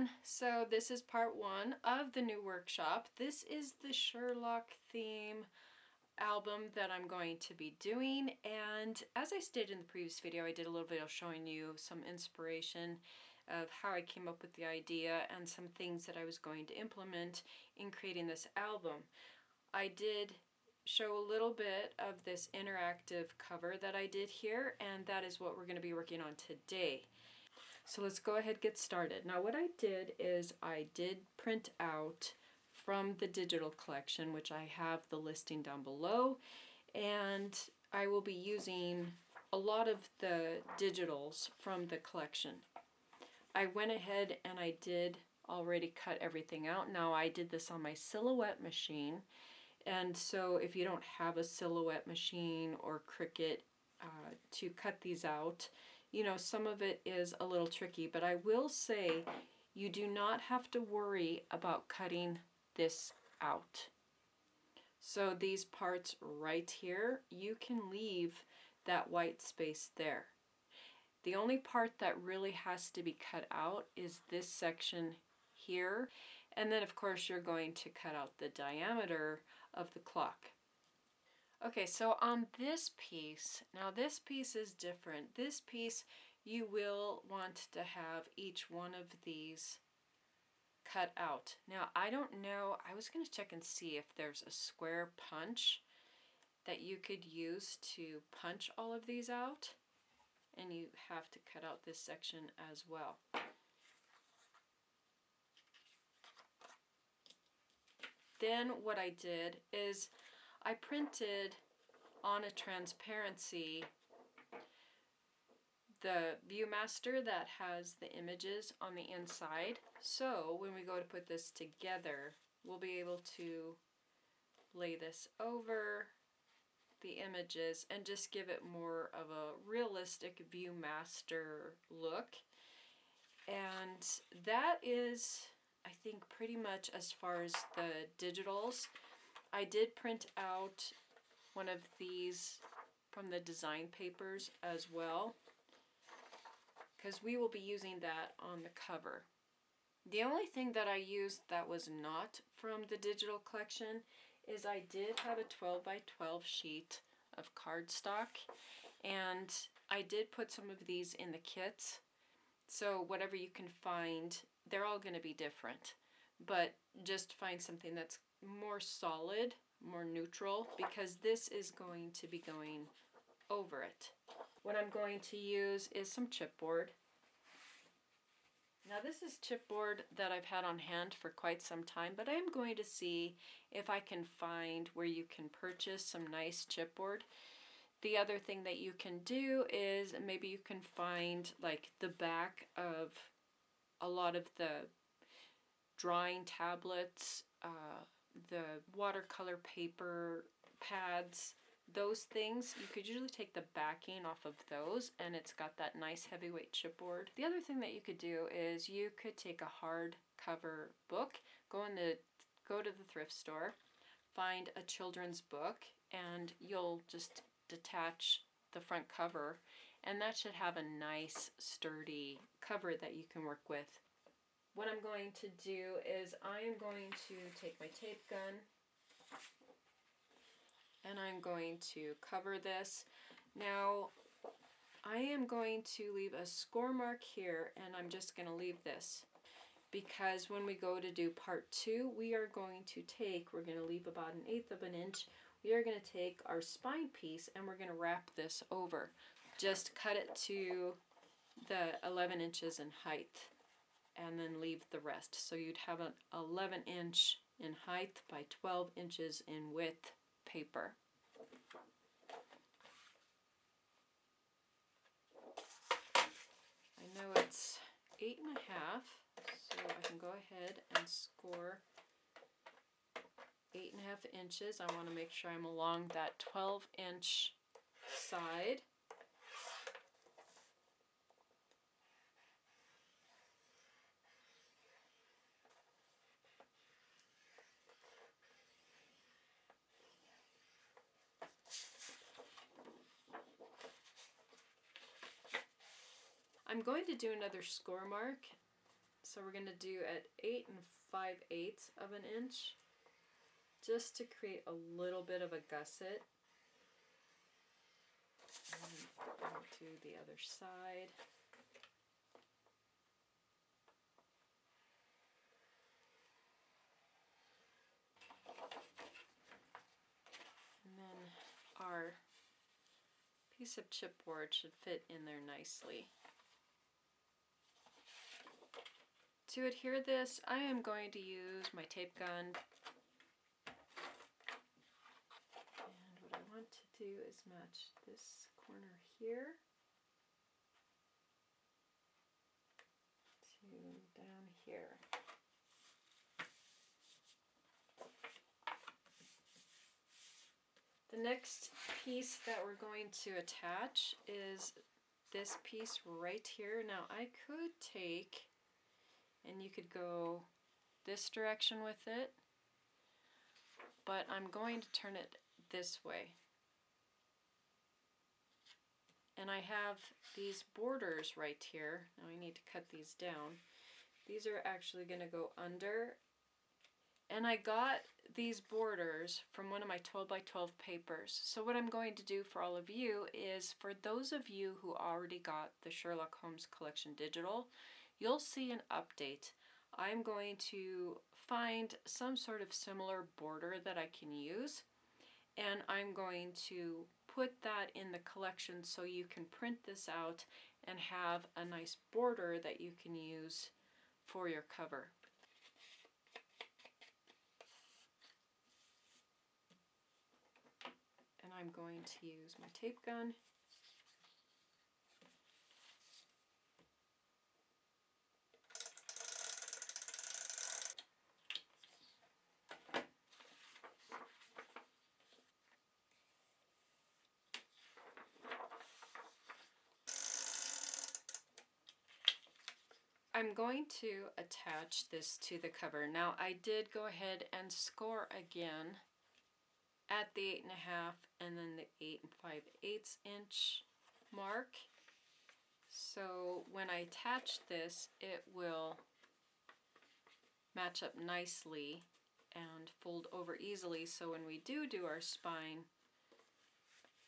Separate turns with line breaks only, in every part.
everyone. So this is part one of the new workshop. This is the Sherlock theme album that I'm going to be doing, and as I stated in the previous video, I did a little video showing you some inspiration of how I came up with the idea and some things that I was going to implement in creating this album. I did show a little bit of this interactive cover that I did here, and that is what we're going to be working on today. So let's go ahead and get started. Now what I did is I did print out from the digital collection, which I have the listing down below, and I will be using a lot of the digitals from the collection. I went ahead and I did already cut everything out. Now I did this on my Silhouette machine, and so if you don't have a Silhouette machine or Cricut to cut these out, you know, some of it is a little tricky, but I will say you do not have to worry about cutting this out. So these parts right here, you can leave that white space there. The only part that really has to be cut out is this section here, and then of course you're going to cut out the diameter of the clock. Okay, so on this piece, now this piece is different. This piece you will want to have each one of these cut out. Now I don't know, I was going to check and see if there's a square punch that you could use to punch all of these out, and you have to cut out this section as well. Then what I did is I printed on a transparency the Viewmaster that has the images on the inside. So when we go to put this together, we'll be able to lay this over the images and just give it more of a realistic Viewmaster look. And that is, I think, pretty much as far as the digitals. I did print out one of these from the design papers as well, because we will be using that on the cover. The only thing that I used that was not from the digital collection is I did have a 12 by 12 sheet of cardstock, and I did put some of these in the kits. So whatever you can find, they're all going to be different, but just find something that's more solid, more neutral, because this is going to be going over it. What I'm going to use is some chipboard. Now this is chipboard that I've had on hand for quite some time, but I am going to see if I can find where you can purchase some nice chipboard. The other thing that you can do is maybe you can find like the back of a lot of the drawing tablets, the watercolor paper pads, those things. You could usually take the backing off of those, and it's got that nice heavyweight chipboard. The other thing that you could do is you could take a hardcover book, go to the thrift store, find a children's book, and you'll just detach the front cover, and that should have a nice sturdy cover that you can work with. What I'm going to do is I am going to take my tape gun and I'm going to cover this. Now I am going to leave a score mark here, and I'm just going to leave this because when we go to do part two, we're going to leave about 1/8 of an inch. We are going to take our spine piece and we're going to wrap this over. Just cut it to the 11 inches in height and then leave the rest. So you'd have an 11 inch in height by 12 inches in width paper. I know it's 8.5, so I can go ahead and score 8.5 inches. I want to make sure I'm along that 12-inch side. I'm going to do another score mark So we're going to do at 8 5/8 of an inch, just to create a little bit of a gusset. And do the other side. And then our piece of chipboard should fit in there nicely. To adhere this, I am going to use my tape gun. And what I want to do is match this corner here to down here. The next piece that we're going to attach is this piece right here. Now I could take, and you could go this direction with it, but I'm going to turn it this way. And I have these borders right here. Now I need to cut these down. These are actually going to go under. And I got these borders from one of my 12 by 12 papers. So what I'm going to do for all of you is, for those of you who already got the Sherlock Holmes Collection Digital, you'll see an update. I'm going to find some sort of similar border that I can use, and I'm going to put that in the collection so you can print this out and have a nice border that you can use for your cover. And I'm going to use my tape gun. I'm going to attach this to the cover. Now I did go ahead and score again at the 8.5 and then the 8 5/8 inch mark. So when I attach this, it will match up nicely and fold over easily, so when we do our spine,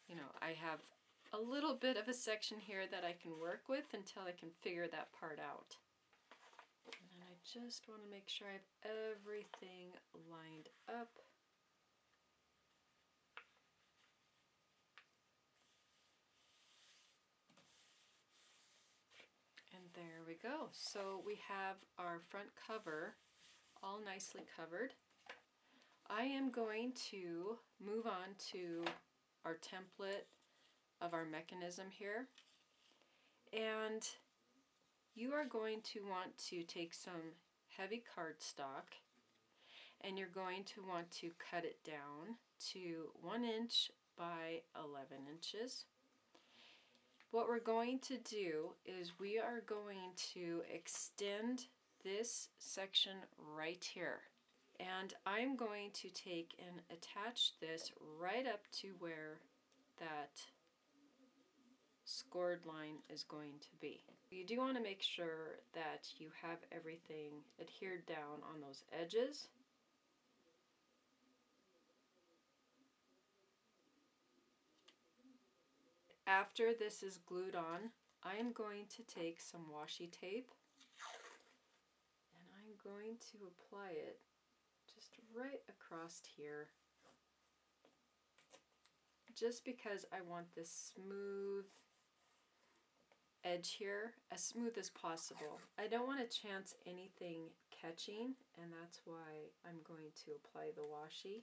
you know, I have a little bit of a section here that I can work with until I can figure that part out. And then I just want to make sure I have everything lined up. And there we go. So we have our front cover all nicely covered. I am going to move on to our template of our mechanism here. And you are going to want to take some heavy cardstock, and you're going to want to cut it down to 1 inch by 11 inches. What we're going to do is we are going to extend this section right here. And I'm going to take and attach this right up to where that scored line is going to be. You do want to make sure that you have everything adhered down on those edges. After this is glued on, I am going to take some washi tape and I'm going to apply it just right across here, just because I want this smooth edge here as smooth as possible. I don't want to chance anything catching, and that's why I'm going to apply the washi.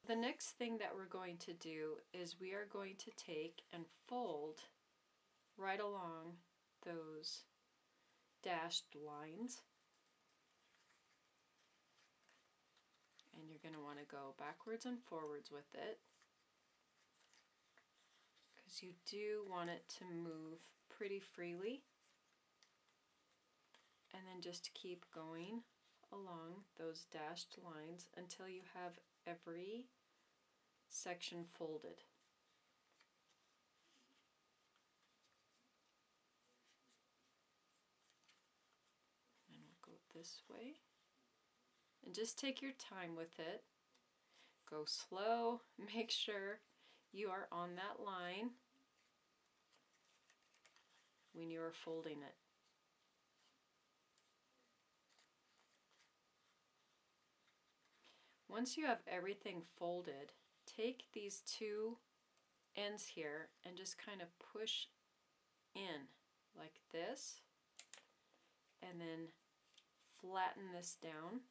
The next thing that we're going to do is we are going to take and fold right along those dashed lines. And you're going to want to go backwards and forwards with it, because you do want it to move pretty freely. And then just keep going along those dashed lines until you have every section folded. this way. And just take your time with it. Go slow, make sure you are on that line when you are folding it. Once you have everything folded, take these two ends here and just kind of push in like this, and then flatten this down.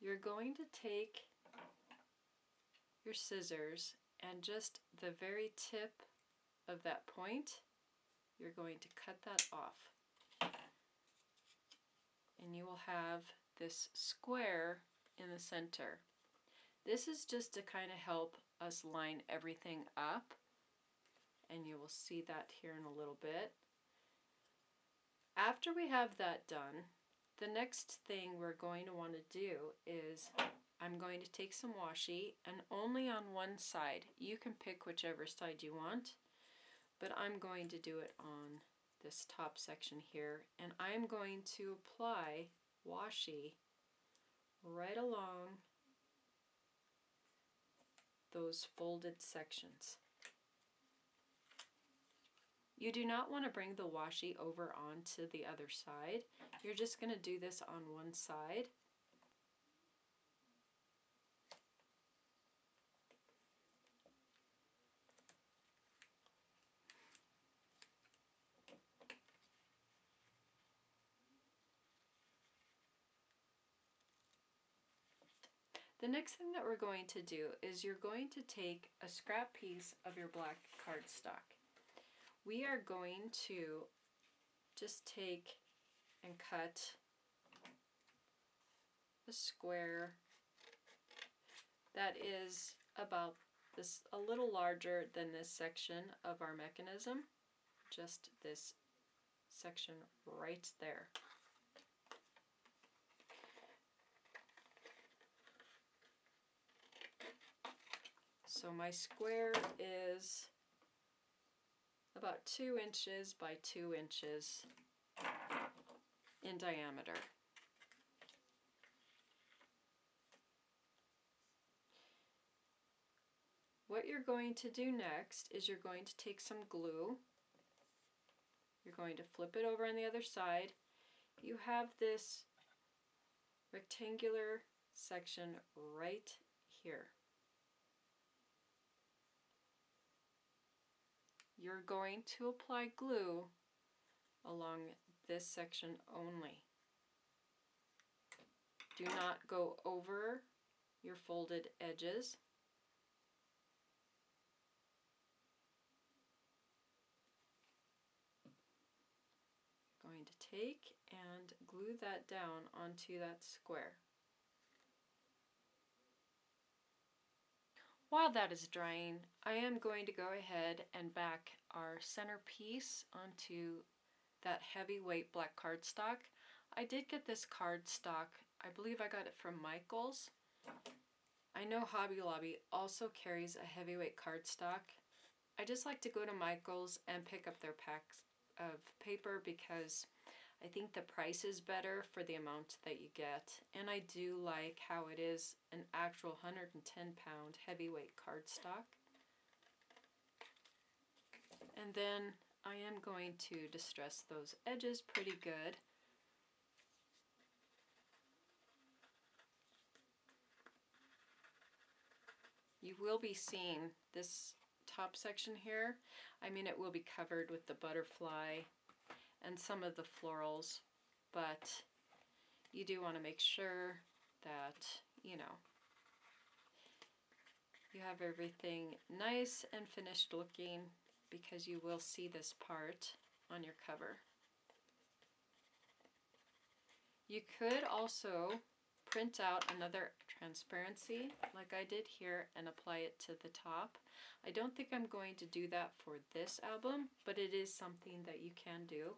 You're going to take your scissors and just the very tip of that point, you're going to cut that off. And you will have this square in the center. This is just to kind of help us line everything up, and you will see that here in a little bit. After we have that done, the next thing we're going to want to do is I'm going to take some washi, and only on one side. You can pick whichever side you want, but I'm going to do it on this top section here, and I'm going to apply washi right along those folded sections. You do not want to bring the washi over onto the other side. You're just going to do this on one side. The next thing that we're going to do is you're going to take a scrap piece of your black cardstock. We are going to just take and cut a square that is about this, a little larger than this section of our mechanism, just this section right there. So my square is about 2 inches by 2 inches in diameter. What you're going to do next is you're going to take some glue. You're going to flip it over on the other side. You have this rectangular section right here. You're going to apply glue along this section only. Do not go over your folded edges. Going to take and glue that down onto that square. While that is drying, I am going to go ahead and back our centerpiece onto that heavyweight black cardstock. I did get this cardstock, I believe I got it from Michael's. I know Hobby Lobby also carries a heavyweight cardstock. I just like to go to Michael's and pick up their packs of paper because I think the price is better for the amount that you get, and I do like how it is an actual 110-pound heavyweight cardstock. And then I am going to distress those edges pretty good. You will be seeing this top section here. I mean, it will be covered with the butterfly and some of the florals, but you do want to make sure that, you know, you have everything nice and finished looking, because you will see this part on your cover. You could also print out another transparency like I did here and apply it to the top. I don't think I'm going to do that for this album, but it is something that you can do.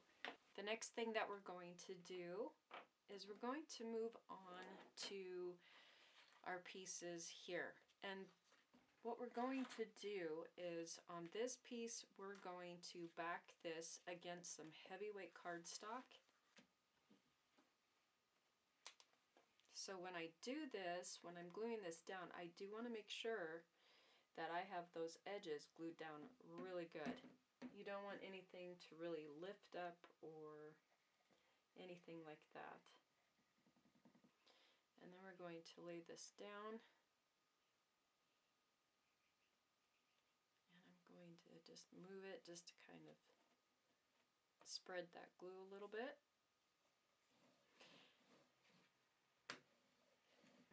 The next thing that we're going to do is we're going to move on to our pieces here. And what we're going to do is on this piece, we're going to back this against some heavyweight cardstock. So when I do this, when I'm gluing this down, I do want to make sure that I have those edges glued down really good. You don't want anything to really lift up or anything like that. And then we're going to lay this down. And I'm going to just move it just to kind of spread that glue a little bit.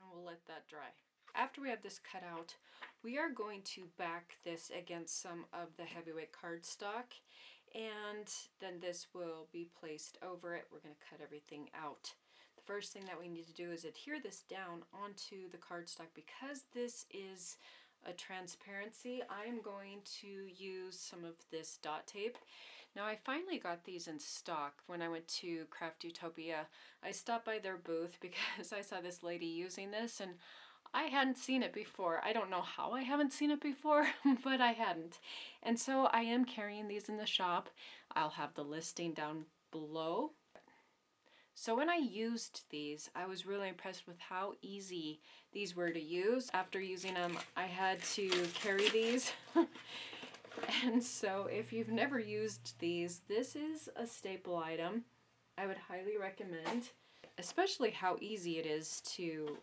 And we'll let that dry. After we have this cut out, we are going to back this against some of the heavyweight cardstock, and then this will be placed over it. We're going to cut everything out. The first thing that we need to do is adhere this down onto the cardstock. Because this is a transparency, I am going to use some of this dot tape. Now, I finally got these in stock when I went to Craft Utopia. I stopped by their booth because I saw this lady using this and I hadn't seen it before. I don't know how I haven't seen it before, but I hadn't. And so I am carrying these in the shop. I'll have the listing down below. So when I used these, I was really impressed with how easy these were to use. After using them, I had to carry these. And so if you've never used these, this is a staple item. I would highly recommend, especially how easy it is to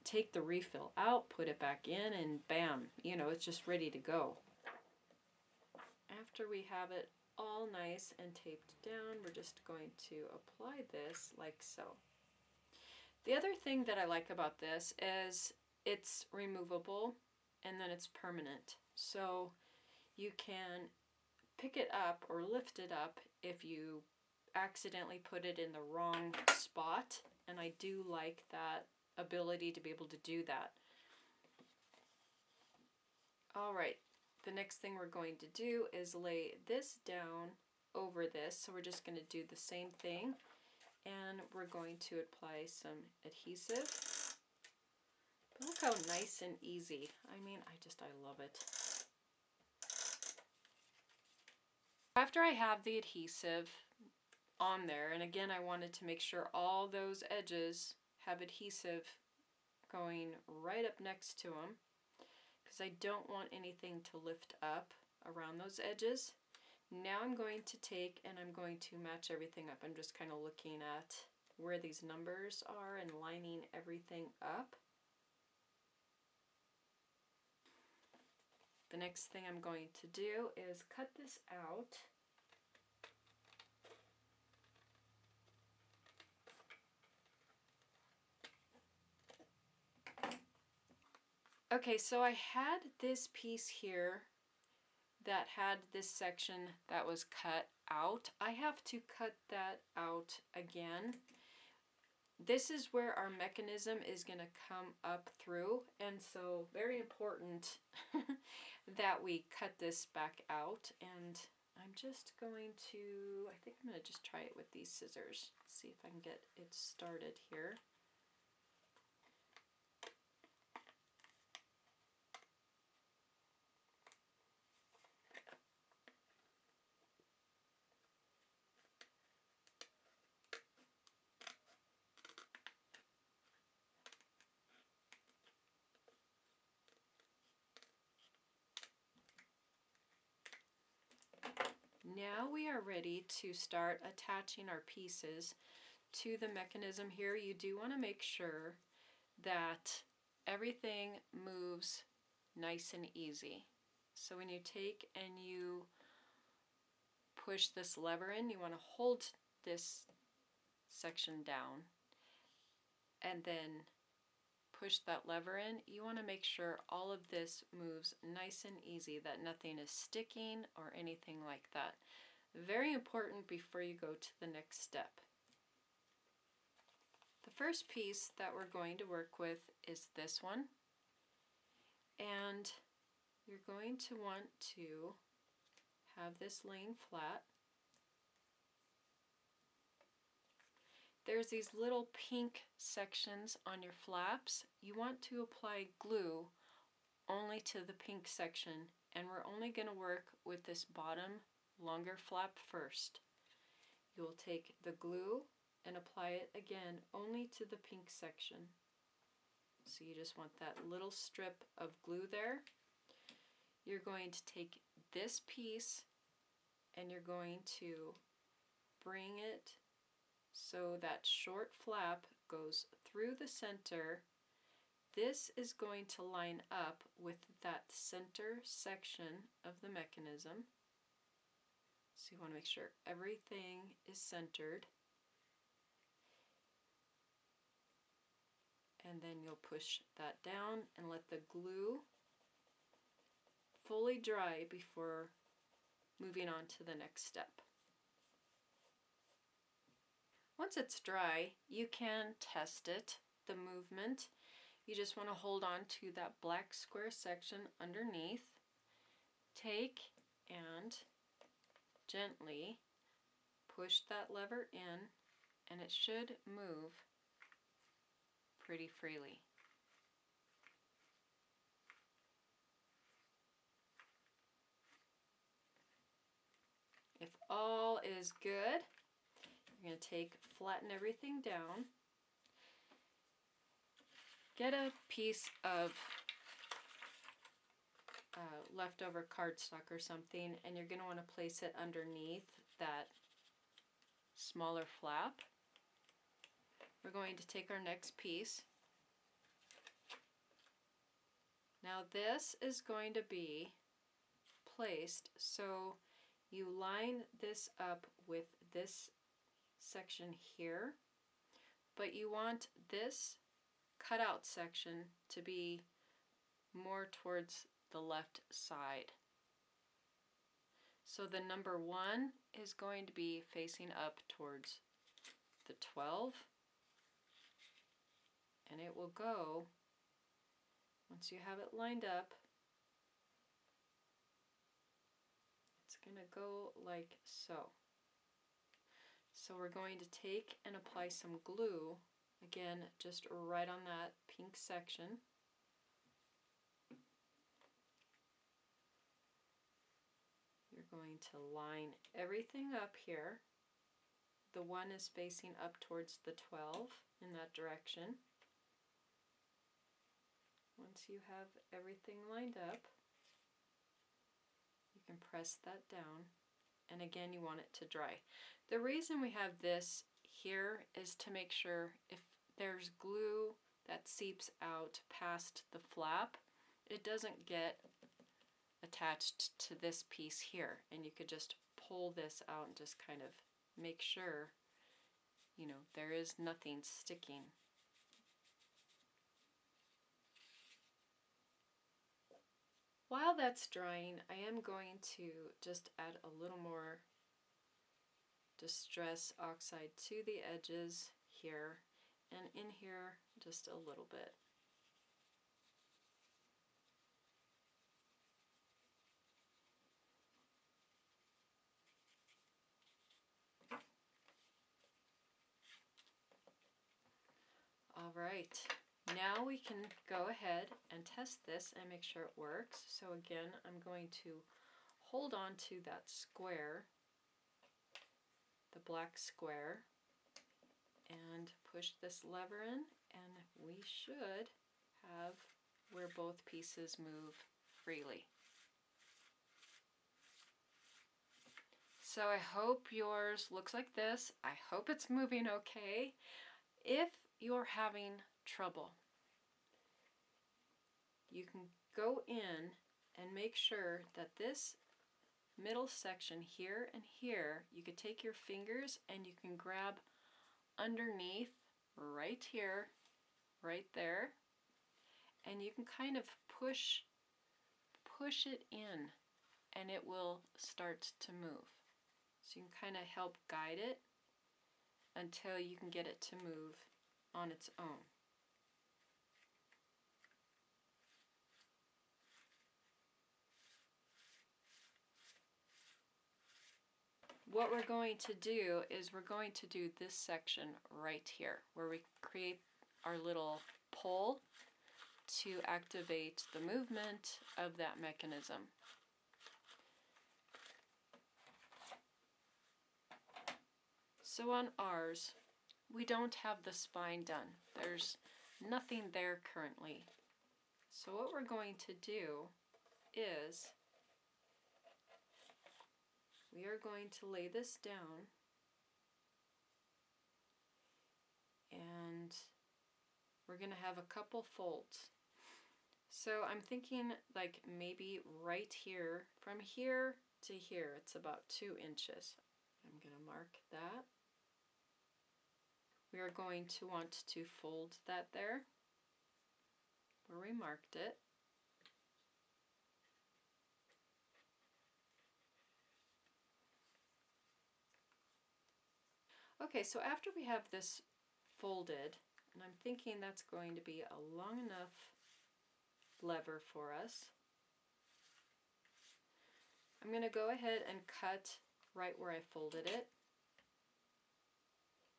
take the refill out, put it back in, and bam, you know, it's just ready to go. After we have it all nice and taped down, we're just going to apply this like so. The other thing that I like about this is it's removable and then it's permanent. So you can pick it up or lift it up if you accidentally put it in the wrong spot, and I do like that ability to be able to do that. All right, the next thing we're going to do is lay this down over this. So we're just going to do the same thing, and we're going to apply some adhesive. But look how nice and easy. I mean, I love it. After I have the adhesive on there, and again, I wanted to make sure all those edges have adhesive going right up next to them, because I don't want anything to lift up around those edges. Now I'm going to take and I'm going to match everything up. I'm just kind of looking at where these numbers are and lining everything up. The next thing I'm going to do is cut this out. Okay, so I had this piece here that had this section that was cut out. I have to cut that out again. This is where our mechanism is going to come up through, and so very important that we cut this back out. And I'm just going to, I think I'm going to just try it with these scissors, see if I can get it started here. Now we are ready to start attaching our pieces to the mechanism here. You do want to make sure that everything moves nice and easy. So when you take and you push this lever in, you want to hold this section down and then push that lever in. You want to make sure all of this moves nice and easy, that nothing is sticking or anything like that. Very important before you go to the next step. The first piece that we're going to work with is this one, and you're going to want to have this laying flat. There's these little pink sections on your flaps. You want to apply glue only to the pink section, and we're only going to work with this bottom longer flap first. You'll take the glue and apply it again only to the pink section. So you just want that little strip of glue there. You're going to take this piece and you're going to bring it so that short flap goes through the center. This is going to line up with that center section of the mechanism. So you want to make sure everything is centered. And then you'll push that down and let the glue fully dry before moving on to the next step. Once it's dry, you can test it, the movement. You just want to hold on to that black square section underneath. Take and gently push that lever in, and it should move pretty freely. If all is good, you're going to flatten everything down. Get a piece of leftover cardstock or something, and you're going to want to place it underneath that smaller flap. We're going to take our next piece. Now this is going to be placed so you line this up with this section here, but you want this cutout section to be more towards the left side. So the number 1 is going to be facing up towards the 12, and it will go, once you have it lined up, it's going to go like so. So we're going to take and apply some glue, again, just right on that pink section. You're going to line everything up here. The 1 is facing up towards the 12 in that direction. Once you have everything lined up, you can press that down, and again you want it to dry. The reason we have this here is to make sure if there's glue that seeps out past the flap, it doesn't get attached to this piece here, and you could just pull this out and just kind of make sure, you know, there is nothing sticking. While that's drying, I am going to just add a little more Distress Oxide to the edges here, and in here just a little bit. All right, now we can go ahead and test this and make sure it works. So again, I'm going to hold on to that square, the black square, and push this lever in, and we should have where both pieces move freely. So I hope yours looks like this. I hope it's moving okay. If you're having trouble, you can go in and make sure that this middle section here and here, you could take your fingers and you can grab underneath right here, right there, and you can kind of push it in, and it will start to move. So you can kind of help guide it until you can get it to move on its own. What we're going to do is we're going to do this section right here where we create our little pole to activate the movement of that mechanism. So on ours, we don't have the spine done. There's nothing there currently. So what we're going to do is we are going to lay this down and we're going to have a couple folds. So I'm thinking like maybe right here, from here to here, it's about 2 inches. I'm going to mark that. We are going to want to fold that there where we marked it. Okay, so after we have this folded, and I'm thinking that's going to be a long enough lever for us, I'm going to go ahead and cut right where I folded it,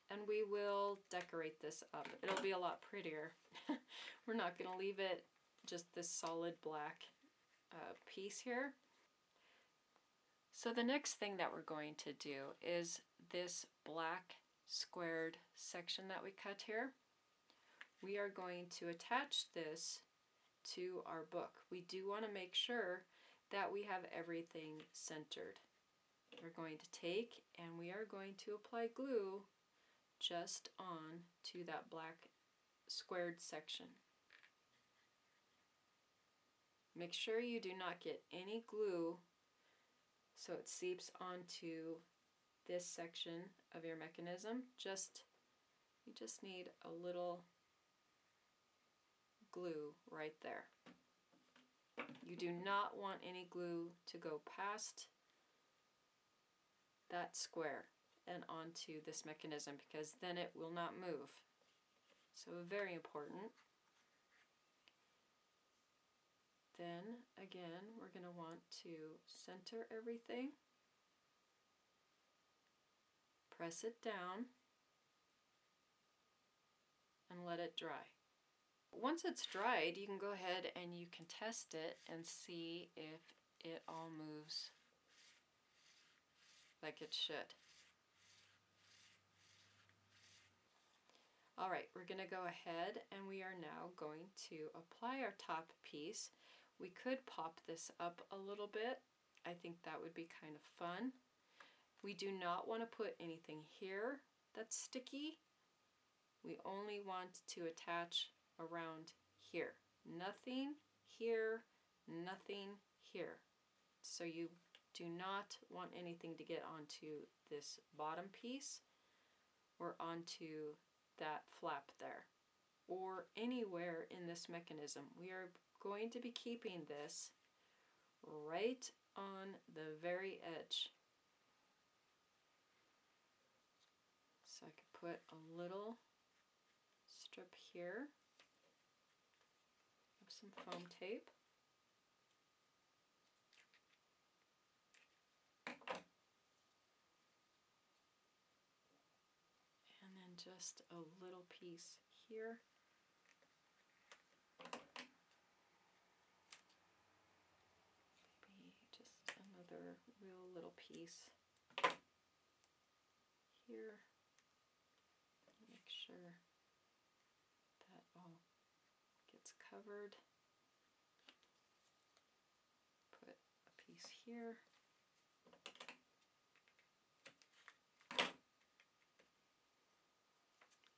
and we will decorate this up. It'll be a lot prettier. We're not going to leave it just this solid black piece here. So the next thing that we're going to do is this black squared section that we cut here. We are going to attach this to our book. We do want to make sure that we have everything centered. We're going to take and we are going to apply glue just on to that black squared section. Make sure you do not get any glue so it seeps onto this section of your mechanism. You just need a little glue right there. You do not want any glue to go past that square and onto this mechanism, because then it will not move. So very important. Then again, we're going to want to center everything, press it down, and let it dry. Once it's dried, you can go ahead and you can test it and see if it all moves like it should. Alright, we're going to go ahead and we are now going to apply our top piece. We could pop this up a little bit. I think that would be kind of fun. We do not want to put anything here that's sticky. We only want to attach around here. Nothing here, nothing here. So you do not want anything to get onto this bottom piece or onto that flap there or anywhere in this mechanism. We are going to be keeping this right on the very edge. So I could put a little strip here of some foam tape. And then just a little piece here. Maybe just another real little piece here. Make sure that all gets covered. Put a piece here.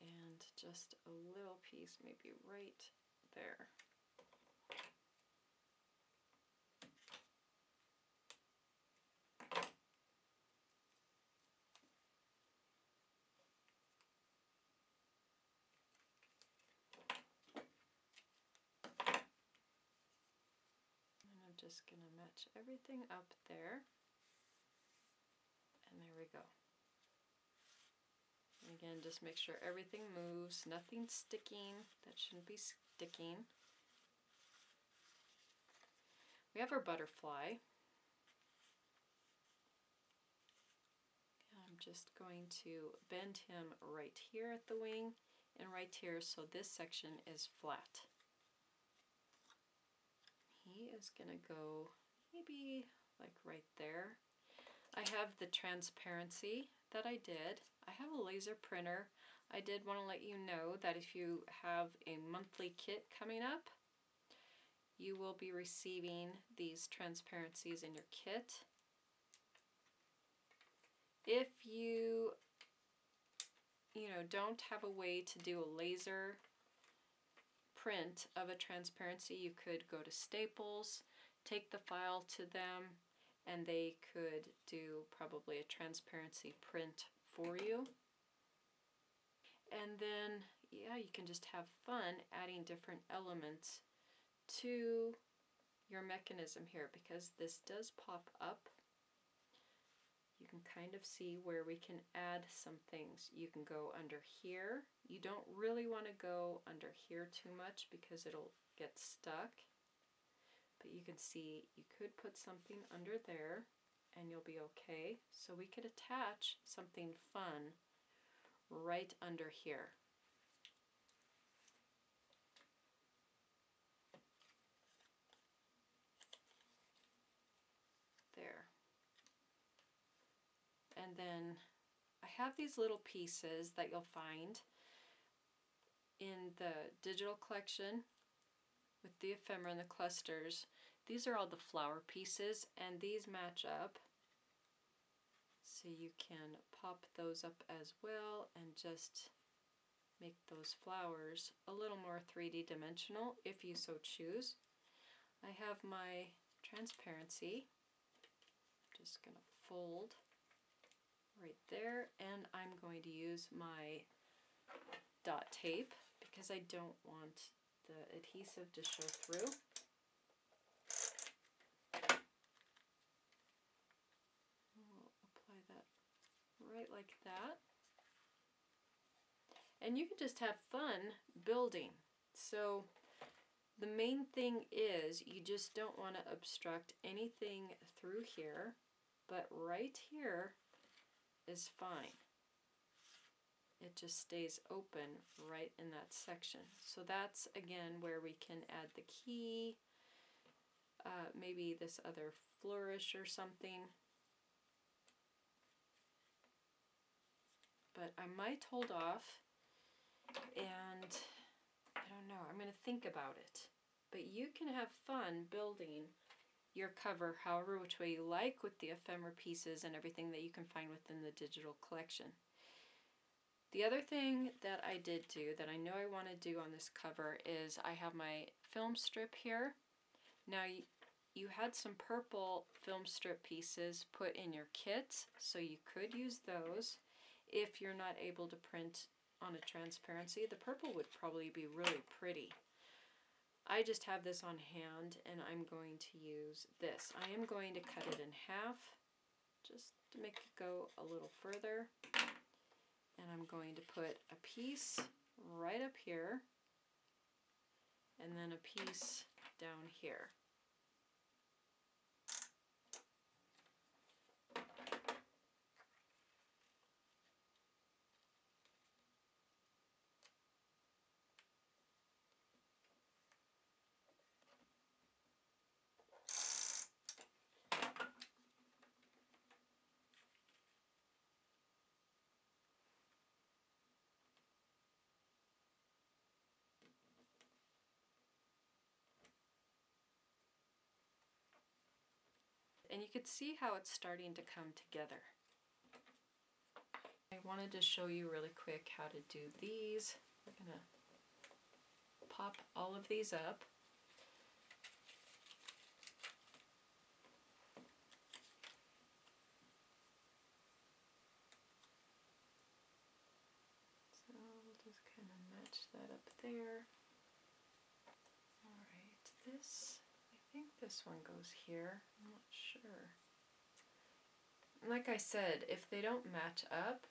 And just a little piece maybe right there. And I'm just going to match everything up there. And there we go. And again, just make sure everything moves, nothing sticking, that shouldn't be sticking. We have our butterfly. I'm just going to bend him right here at the wing and right here so this section is flat. He is going to go maybe like right there. I have the transparency that I did. I have a laser printer. I did want to let you know that if you have a monthly kit coming up, you will be receiving these transparencies in your kit. If you don't have a way to do a laser print of a transparency, you could go to Staples, take the file to them, and they could do probably a transparency print for you. And then, yeah, you can just have fun adding different elements to your mechanism here, because this does pop up. You can kind of see where we can add some things. You can go under here. You don't really want to go under here too much because it'll get stuck. But you can see you could put something under there and you'll be okay. So we could attach something fun right under here. There. And then I have these little pieces that you'll find in the digital collection with the ephemera and the clusters. These are all the flower pieces, and these match up. So you can pop those up as well and just make those flowers a little more 3D dimensional if you so choose. I have my transparency. I'm just going to fold right there, and I'm going to use my dot tape because I don't want the adhesive to show through. We'll apply that right like that. And you can just have fun building. So the main thing is you just don't want to obstruct anything through here, but right here is fine. It just stays open right in that section. So that's again where we can add the key, maybe this other flourish or something. But I might hold off, and I don't know, I'm going to think about it. But you can have fun building your cover however which way you like with the ephemera pieces and everything that you can find within the digital collection. The other thing that I did do that I know I want to do on this cover is I have my film strip here. Now you had some purple film strip pieces put in your kit, so you could use those if you're not able to print on a transparency. The purple would probably be really pretty. I just have this on hand and I'm going to use this. I am going to cut it in half just to make it go a little further. And I'm going to put a piece right up here and then a piece down here. And you can see how it's starting to come together. I wanted to show you really quick how to do these. We're going to pop all of these up. So we'll just kind of match that up there. Alright, this, I think this one goes here. I'm not sure. Like I said, if they don't match up,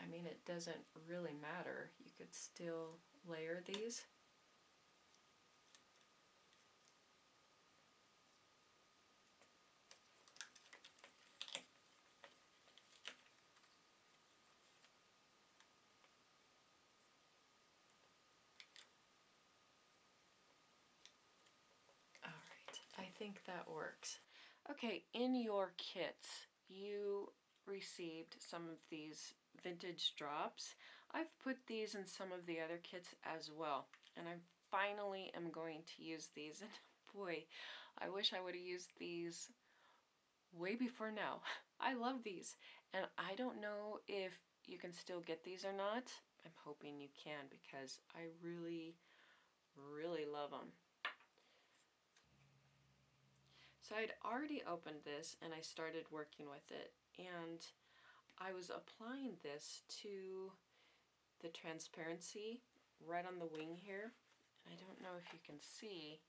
I mean, it doesn't really matter. You could still layer these. Alright, I think that works. Okay, in your kits, you received some of these vintage drops. I've put these in some of the other kits as well, and I finally am going to use these. And boy, I wish I would have used these way before now. I love these, and I don't know if you can still get these or not. I'm hoping you can because I really, really love them. So I'd already opened this and I started working with it, and I was applying this to the transparency right on the wing here. I don't know if you can see,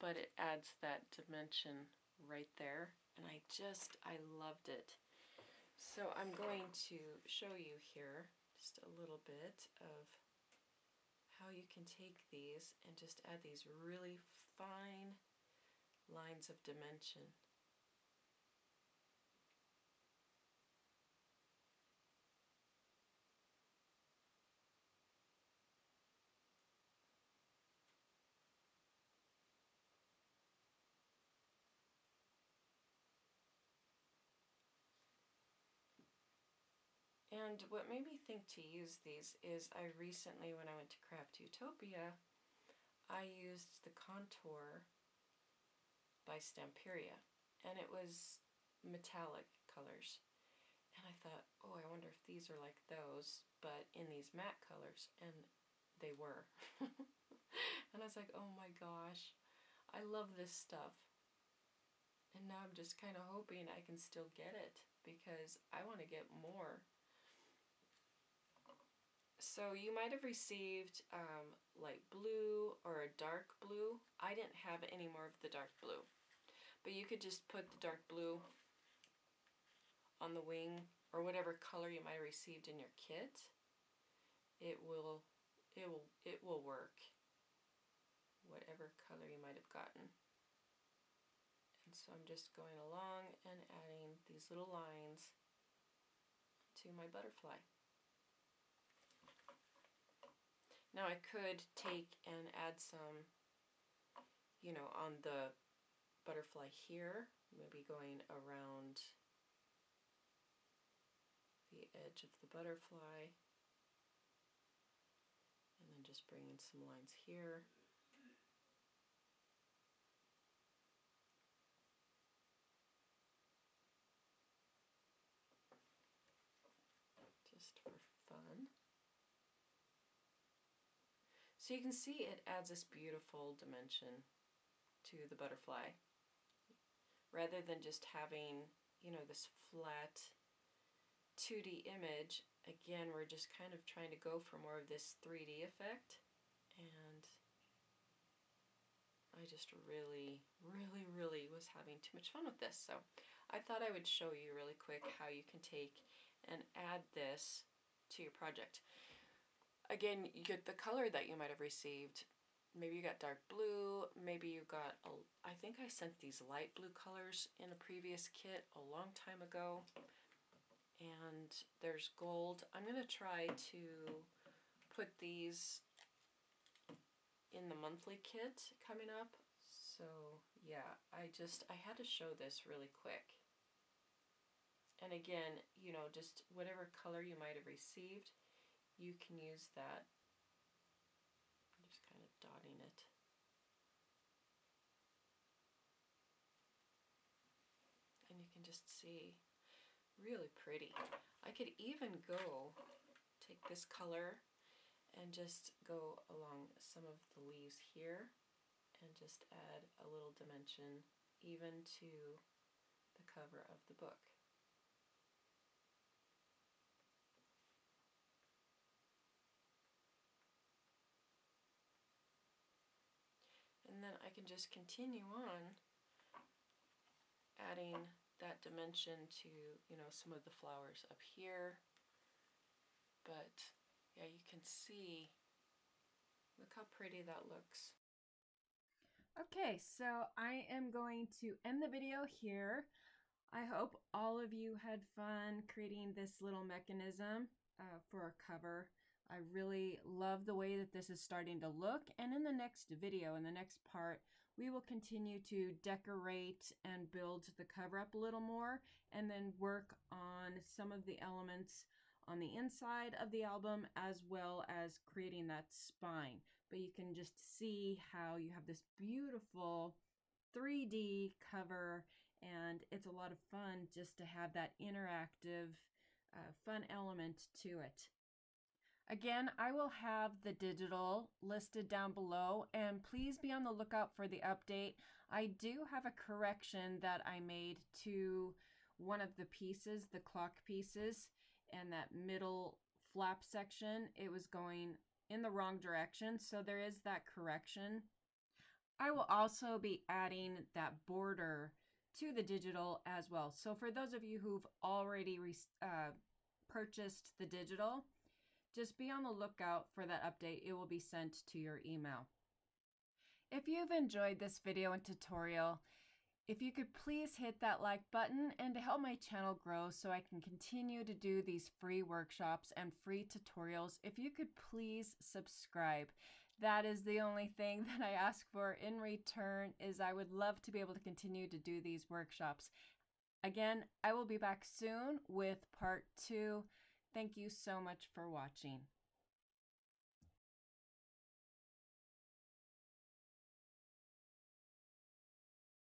but it adds that dimension right there, and I loved it. So I'm going to show you here just a little bit of how you can take these and just add these really fine lines of dimension. And what made me think to use these is I recently, when I went to Craft Utopia, I used the contour by Stamperia, and it was metallic colors. And I thought, oh, I wonder if these are like those, but in these matte colors, and they were. And I was like, oh my gosh, I love this stuff. And now I'm just kind of hoping I can still get it because I want to get more. So you might have received light blue or a dark blue. I didn't have any more of the dark blue, but you could just put the dark blue on the wing or whatever color you might have received in your kit. It will work. Whatever color you might have gotten. And so I'm just going along and adding these little lines to my butterfly. Now I could take and add some, on the butterfly here, maybe going around the edge of the butterfly, and then just bringing some lines here. Just for fun. So you can see it adds this beautiful dimension to the butterfly. Rather than just having, this flat 2D image, again, we're just kind of trying to go for more of this 3D effect. And I just really, really, really was having too much fun with this. So I thought I would show you really quick how you can take and add this to your project. Again, you get the color that you might have received. Maybe you got dark blue, maybe you got, I think I sent these light blue colors in a previous kit a long time ago. And there's gold. I'm going to try to put these in the monthly kit coming up. So yeah, I had to show this really quick. And again, just whatever color you might have received, you can use that. I'm just kind of dotting it. And you can just see, really pretty. I could even take this color and just go along some of the leaves here and just add a little dimension even to the cover of the book. And then I can just continue on adding that dimension to, some of the flowers up here. But yeah, you can see, look how pretty that looks. Okay, so I am going to end the video here. I hope all of you had fun creating this little mechanism for a cover. I really love the way that this is starting to look, and in the next video, in the next part, we will continue to decorate and build the cover up a little more, and then work on some of the elements on the inside of the album as well as creating that spine. But you can just see how you have this beautiful 3D cover, and it's a lot of fun just to have that interactive fun element to it. Again, I will have the digital listed down below, and please be on the lookout for the update. I do have a correction that I made to one of the pieces, the clock pieces, and that middle flap section. It was going in the wrong direction, so there is that correction. I will also be adding that border to the digital as well. So for those of you who've already purchased the digital, just be on the lookout for that update. It will be sent to your email. If you've enjoyed this video and tutorial, if you could please hit that like button, and to help my channel grow so I can continue to do these free workshops and free tutorials, if you could please subscribe. That is the only thing that I ask for in return, is I would love to be able to continue to do these workshops. Again, I will be back soon with part 2. Thank you so much for watching.